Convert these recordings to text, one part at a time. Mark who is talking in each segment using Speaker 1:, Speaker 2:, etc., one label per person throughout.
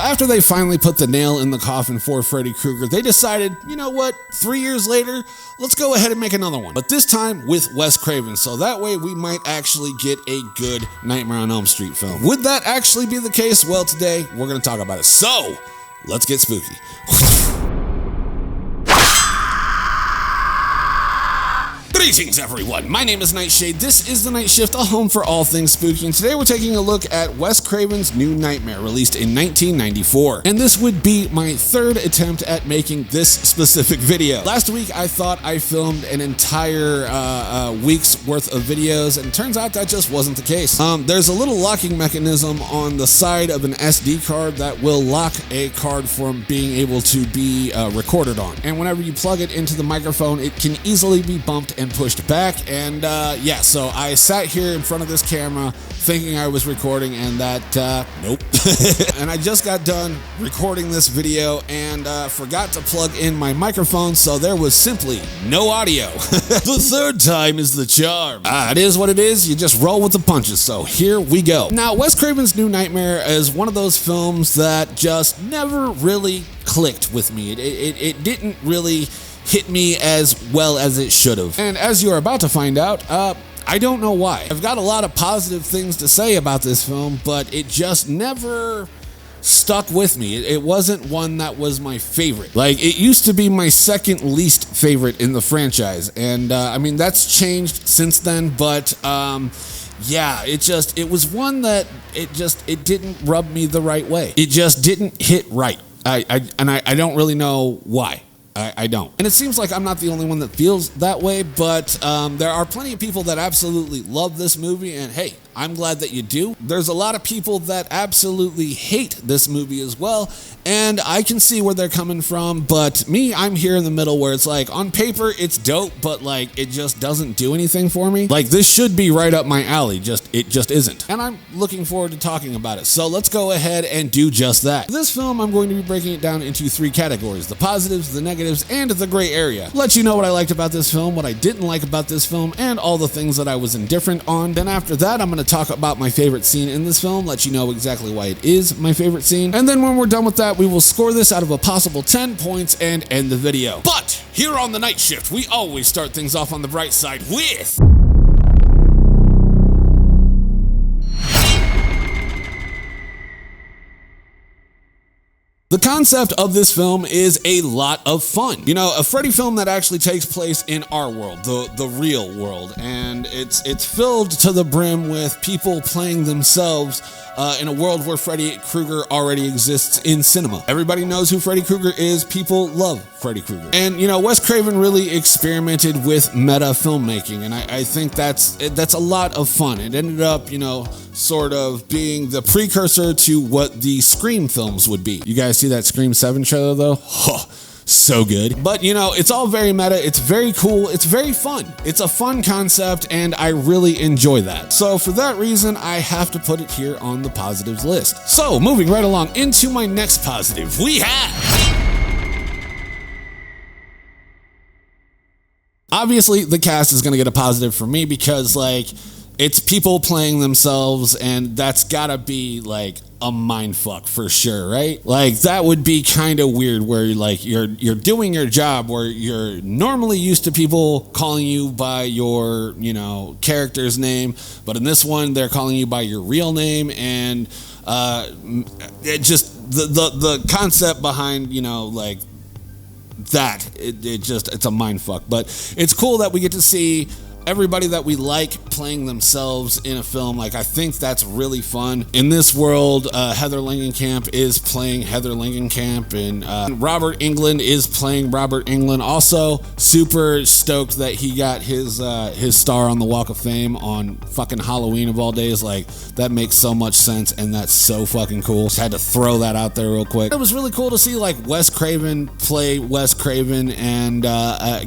Speaker 1: after they finally put the nail in the coffin for Freddy Krueger, they decided, you know what, 3 years later, let's go ahead and make another one. But this time with Wes Craven, so that way we might actually get a good Nightmare on Elm Street film. Would that actually be the case? Well, today we're going to talk about it. So, let's get spooky. Greetings everyone, my name is Nightshade, this is The Night Shift, a home for all things spooky, and today we're taking a look at Wes Craven's New Nightmare, released in 1994. And this would be my third attempt at making this specific video. Last week I thought I filmed an entire week's worth of videos, and it turns out that just wasn't the case. There's a little locking mechanism on the side of an SD card that will lock a card from being able to be recorded on. And whenever you plug it into the microphone, it can easily be bumped and pushed back, and yeah, so I sat here in front of this camera thinking I was recording, and that nope. And I just got done recording this video and forgot to plug in my microphone, so there was simply no audio. The third time is the charm. It is what it is, you just roll with the punches, so here we go. Now, Wes Craven's New Nightmare is one of those films that just never really clicked with me. It didn't really hit me as well as it should have. And as you're about to find out, I don't know why. I've got a lot of positive things to say about this film, but it just never stuck with me. It wasn't one that was my favorite. Like, it used to be my second least favorite in the franchise, and I mean, that's changed since then, but yeah, it was one that it didn't rub me the right way. It just didn't hit right. I don't really know why. I don't. And it seems like I'm not the only one that feels that way, but there are plenty of people that absolutely love this movie, and hey, I'm glad that you do. There's a lot of people that absolutely hate this movie as well, and I can see where they're coming from, but me, I'm here in the middle where it's like, on paper, it's dope, but like, it just doesn't do anything for me. Like, this should be right up my alley, it just isn't. And I'm looking forward to talking about it, so let's go ahead and do just that. For this film, I'm going to be breaking it down into 3 categories: the positives, the negatives, and the gray area. Let you know what I liked about this film, what I didn't like about this film, and all the things that I was indifferent on. Then after that, I'm going to talk about my favorite scene in this film, let you know exactly why it is my favorite scene, and then when we're done with that, we will score this out of a possible 10 points and end the video. But here on The Night Shift, we always start things off on the bright side with the concept of this film is a lot of fun. You know, a Freddy film that actually takes place in our world, the real world, and it's filled to the brim with people playing themselves in a world where Freddy Krueger already exists in cinema. Everybody knows who Freddy Krueger is. People love Freddy Krueger. And, you know, Wes Craven really experimented with meta filmmaking, and I think that's a lot of fun. It ended up, you know, sort of being the precursor to what the Scream films would be. You guys see that Scream 7 trailer though? Oh, so good. But you know, it's all very meta, it's very cool, it's very fun. It's a fun concept, and I really enjoy that. So for that reason, I have to put it here on the positives list. So moving right along into my next positive, we have... Obviously, the cast is gonna get a positive for me because, like, it's people playing themselves, and that's gotta be like a mindfuck for sure, right? Like, that would be kind of weird where you're doing your job where you're normally used to people calling you by your, you know, character's name, but in this one they're calling you by your real name, and it just the concept behind, you know, like that, it's a mindfuck. But it's cool that we get to see everybody that we like playing themselves in a film. Like, I think that's really fun. In this world, Heather Langenkamp is playing Heather Langenkamp, and Robert Englund is playing Robert Englund. Also, super stoked that he got his star on the Walk of Fame on fucking Halloween of all days. Like, that makes so much sense, and that's so fucking cool. Just had to throw that out there real quick. It was really cool to see, like, Wes Craven play Wes Craven and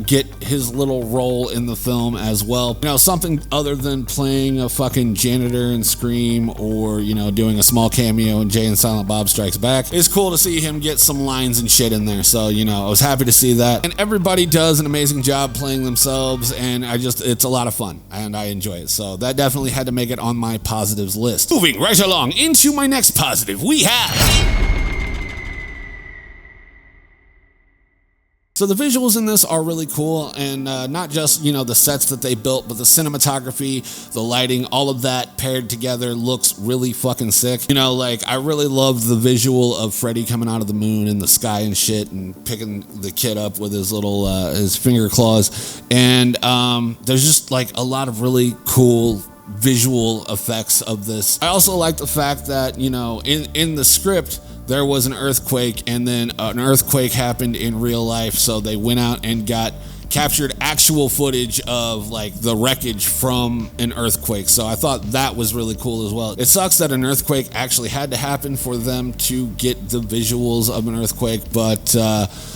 Speaker 1: get his little role in the film as well. You know, something other than playing a fucking janitor in Scream, or, you know, doing a small cameo in Jay and Silent Bob Strikes Back. It's cool to see him get some lines and shit in there. So, you know, I was happy to see that. And everybody does an amazing job playing themselves, and it's a lot of fun, and I enjoy it. So that definitely had to make it on my positives list. Moving right along into my next positive, we have... So the visuals in this are really cool, and not just, you know, the sets that they built, but the cinematography, the lighting, all of that paired together looks really fucking sick. You know, like, I really love the visual of Freddy coming out of the moon in the sky and shit, and picking the kid up with his little, his finger claws. And there's just like a lot of really cool visual effects of this. I also like the fact that, you know, in the script, there was an earthquake, and then an earthquake happened in real life, so they went out and captured actual footage of like the wreckage from an earthquake. So I thought that was really cool as well. It sucks that an earthquake actually had to happen for them to get the visuals of an earthquake, but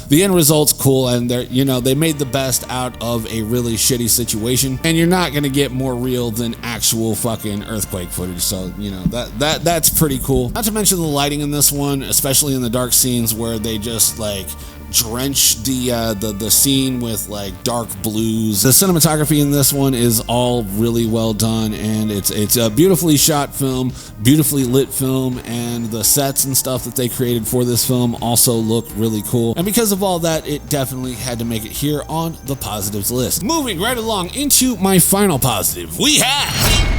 Speaker 1: the end result's cool, and they're, you know, they made the best out of a really shitty situation, and you're not gonna get more real than actual fucking earthquake footage. So, you know, that's pretty cool. Not to mention the lighting in this one, especially in the dark scenes where they just like drench the scene with like dark blues. The cinematography in this one is all really well done, and it's a beautifully shot film, beautifully lit film, and the sets and stuff that they created for this film also look really cool. And because of all that, it definitely had to make it here on the positives list. Moving right along into my final positive, we have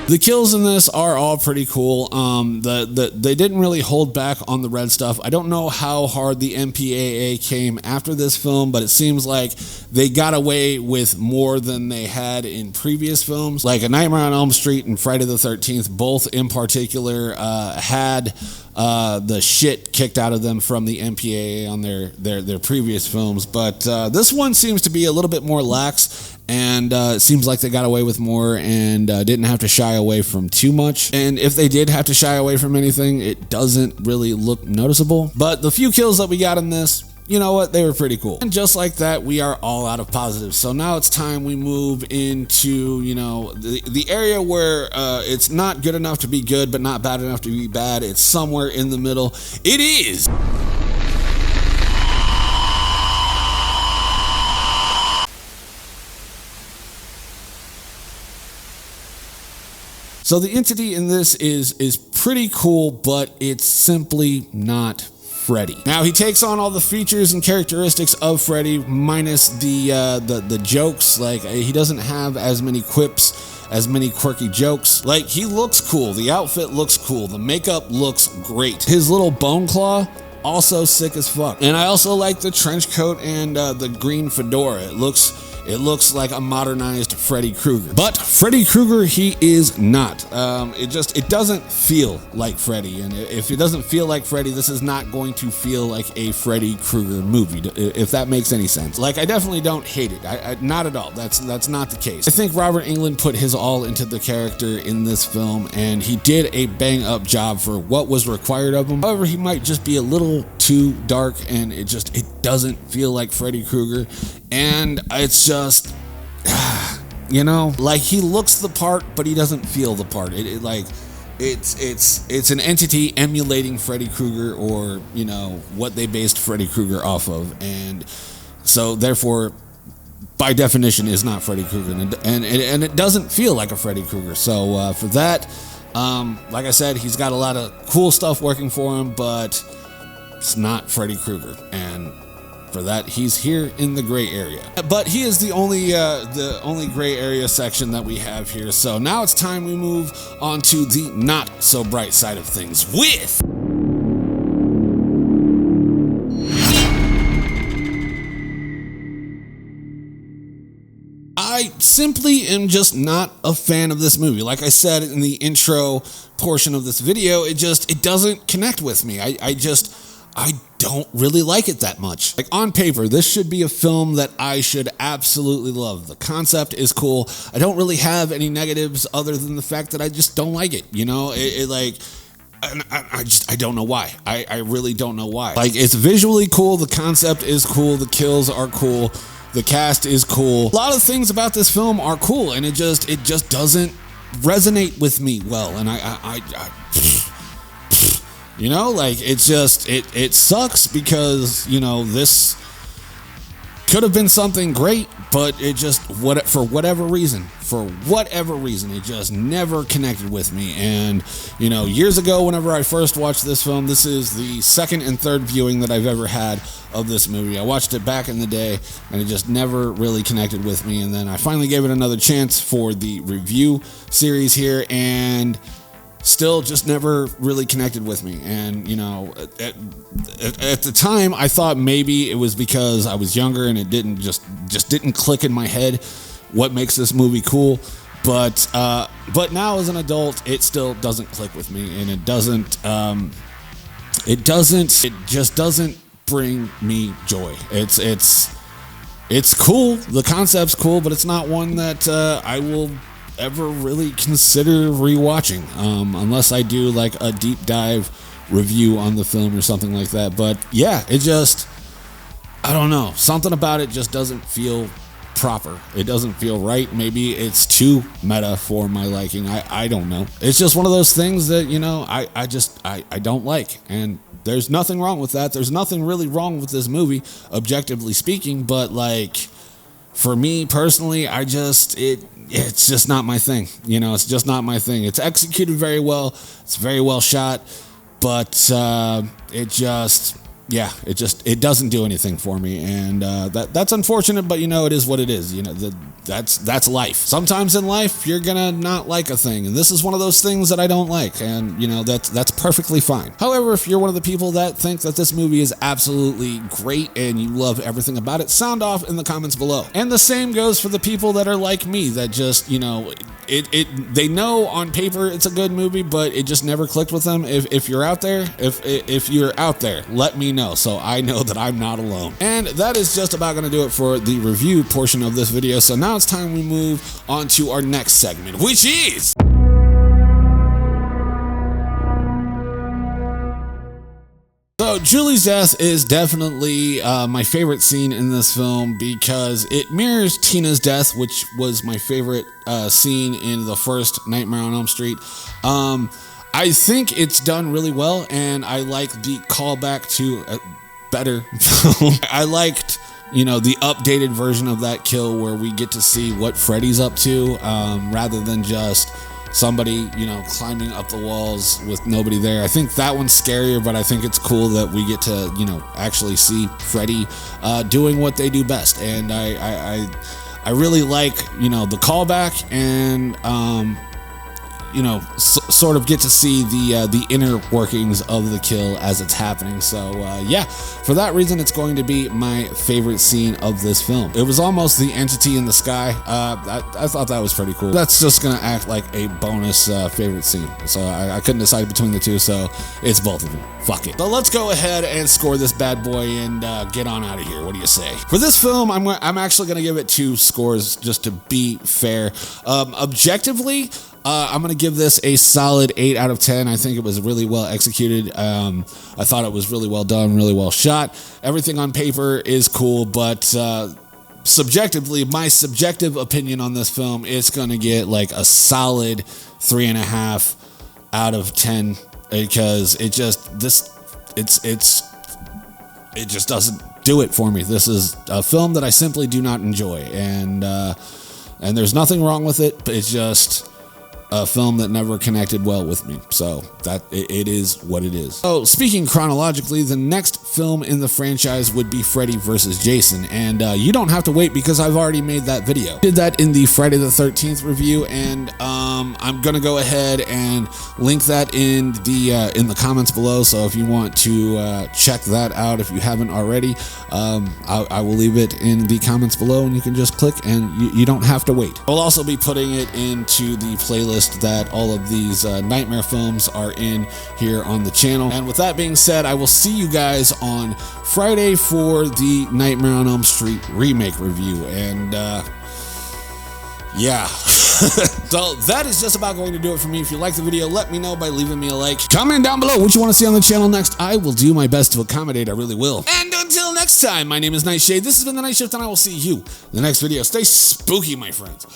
Speaker 1: the kills in this are all pretty cool. They didn't really hold back on the red stuff. I don't know how hard the MPAA came after this film, but it seems like they got away with more than they had in previous films. Like A Nightmare on Elm Street and Friday the 13th, both in particular, had the shit kicked out of them from the MPAA on their previous films. But this one seems to be a little bit more lax, and it seems like they got away with more and didn't have to shy away from too much. And if they did have to shy away from anything, it doesn't really look noticeable. But the few kills that we got in this, you know what, they were pretty cool. And just like that, we are all out of positives. So now it's time we move into, you know, the area where it's not good enough to be good, but not bad enough to be bad. It's somewhere in the middle. It is so the entity in this is pretty cool, but it's simply not Freddy. Now, he takes on all the features and characteristics of Freddy, minus the jokes. Like, he doesn't have as many quips, as many quirky jokes. Like, he looks cool. The outfit looks cool. The makeup looks great. His little bone claw, also sick as fuck. And I also like the trench coat and the green fedora. It looks like a modernized Freddy Krueger. But Freddy Krueger, he is not. It doesn't feel like Freddy. And if it doesn't feel like Freddy, this is not going to feel like a Freddy Krueger movie, if that makes any sense. Like, I definitely don't hate it. Not at all. That's not the case. I think Robert Englund put his all into the character in this film, and he did a bang up job for what was required of him. However, he might just be a little too dark, and it doesn't feel like Freddy Krueger. And it's just, you know, like, he looks the part, but he doesn't feel the part. It's an entity emulating Freddy Krueger, or, you know, what they based Freddy Krueger off of, and so therefore, by definition, is not Freddy Krueger, and it doesn't feel like a Freddy Krueger. So for that, like I said, he's got a lot of cool stuff working for him, but it's not Freddy Krueger, and for that, he's here in the gray area. But he is the only gray area section that we have here. So now it's time we move on to the not so bright side of things with I simply am just not a fan of this movie. Like I said in the intro portion of this video, it doesn't connect with me. I don't really like it that much. Like, on paper, this should be a film that I should absolutely love. The concept is cool. I don't really have any negatives other than the fact that I just don't like it. You know, I don't know why. I really don't know why. Like, it's visually cool. The concept is cool. The kills are cool. The cast is cool. A lot of things about this film are cool, and it just doesn't resonate with me well. And you know, like, it sucks because, you know, this could have been something great, but it just, for whatever reason, it just never connected with me. And, you know, years ago, whenever I first watched this film, this is the second and third viewing that I've ever had of this movie. I watched it back in the day, and it just never really connected with me. And then I finally gave it another chance for the review series here, and still just never really connected with me. And, you know, at the time, I thought maybe it was because I was younger and it didn't just didn't click in my head what makes this movie cool. But now as an adult, it still doesn't click with me, and it just doesn't bring me joy. It's cool. The concept's cool, but it's not one that I will ever really consider rewatching, unless I do like a deep dive review on the film or something like that. But yeah, I don't know, something about it just doesn't feel proper. It doesn't feel right. Maybe it's too meta for my liking. I don't know. It's just one of those things that, you know, I don't like, and there's nothing wrong with that. There's nothing really wrong with this movie, objectively speaking, but like, for me personally, it's just not my thing. You know, it's just not my thing. It's executed very well. It's very well shot, but it doesn't do anything for me, and that's unfortunate. But you know, it is what it is. You know, that's life. Sometimes in life, you're gonna not like a thing, and this is one of those things that I don't like, and you know, that's perfectly fine. However, if you're one of the people that think that this movie is absolutely great and you love everything about it, sound off in the comments below. And the same goes for the people that are like me, that just, you know, they know on paper it's a good movie, but it just never clicked with them. If you're out there, if you're out there, let me know, so I know that I'm not alone. And that is just about going to do it for the review portion of this video. So now it's time we move on to our next segment, which is so Julie's death is definitely my favorite scene in this film, because it mirrors Tina's death, which was my favorite scene in the first Nightmare on Elm Street. I think it's done really well, and I like the callback to a better film. I liked, you know, the updated version of that kill where we get to see what Freddy's up to, rather than just somebody, you know, climbing up the walls with nobody there. I think that one's scarier, but I think it's cool that we get to, you know, actually see Freddy doing what they do best. And I really like, you know, the callback, and you know, sort of get to see the inner workings of the kill as it's happening. So yeah, for that reason, it's going to be my favorite scene of this film. It was almost the entity in the sky. I thought that was pretty cool. That's just gonna act like a bonus favorite scene. So I couldn't decide between the two, so it's both of them. Fuck it. So let's go ahead and score this bad boy and get on out of here. What do you say? For this film, I'm actually gonna give it 2 scores just to be fair. Objectively, I'm going to give this a solid 8 out of 10. I think it was really well executed. I thought it was really well done, really well shot. Everything on paper is cool, but subjectively, my subjective opinion on this film, it's going to get like a solid 3.5 out of 10, because it just doesn't do it for me. This is a film that I simply do not enjoy, and there's nothing wrong with it, but it's just a film that never connected well with me. So that it is what it is. So speaking chronologically, the next film in the franchise would be Freddy vs. Jason, and you don't have to wait, because I've already made that video. Did that in the Friday the 13th review, and I'm gonna go ahead and link that in the comments below. So if you want to check that out, if you haven't already, I will leave it in the comments below, and you can just click, and you don't have to wait. I'll also be putting it into the playlist that all of these Nightmare films are in here on the channel. And with that being said, I will see you guys on Friday for the Nightmare on Elm Street remake review. And yeah. So that is just about going to do it for me. If you like the video, let me know by leaving me a like. Comment down below what you want to see on the channel next. I will do my best to accommodate. I really will. And until next time, my name is Nightshade. This has been The Night Shift, and I will see you in the next video. Stay spooky, my friends.